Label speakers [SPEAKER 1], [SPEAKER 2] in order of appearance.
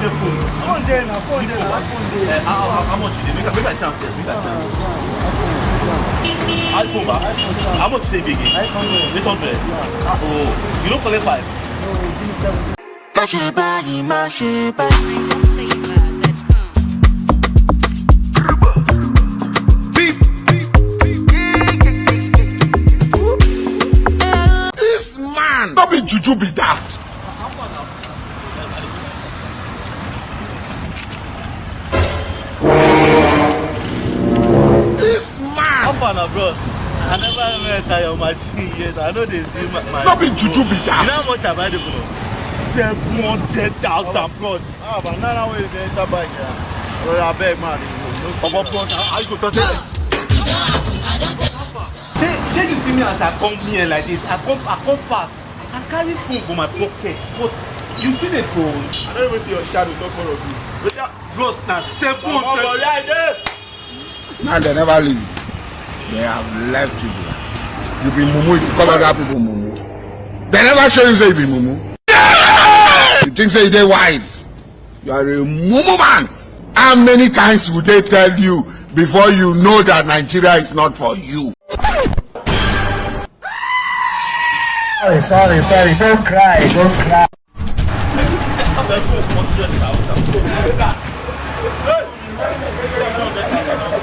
[SPEAKER 1] the phone?
[SPEAKER 2] Phone there now, phone there now, phone there.
[SPEAKER 1] How much you dey? Make I chance here. Make I chance. iPhone, ba? How much save again? 800. Oh, you don't collect 5?
[SPEAKER 2] No, give me 7.
[SPEAKER 3] Mash it, body.
[SPEAKER 4] This man, not be juju be that. This man,
[SPEAKER 1] How far now, bros? I never enter your machine yet. I know they see my
[SPEAKER 4] not be juju be
[SPEAKER 1] You know
[SPEAKER 4] that.
[SPEAKER 1] how much I buy the phone? 700,000 bros.
[SPEAKER 2] But now we enter back here. Or I beg man.
[SPEAKER 1] Omo bros, how you go touch it? Say you see me as I come here like this, I come pass. I carry phone for my pocket. But you see the phone?
[SPEAKER 2] I don't even see your shadow talk more of you.
[SPEAKER 1] Bros, now 700.
[SPEAKER 4] Now they never leave. They have left you there. You be mumu, you call other people mumu. They never show you say you be mumu. You think say they wise? You are a mumu man. How many times would they tell you before you know that Nigeria is not for you?
[SPEAKER 2] Sorry. Don't cry.
[SPEAKER 1] 700,000.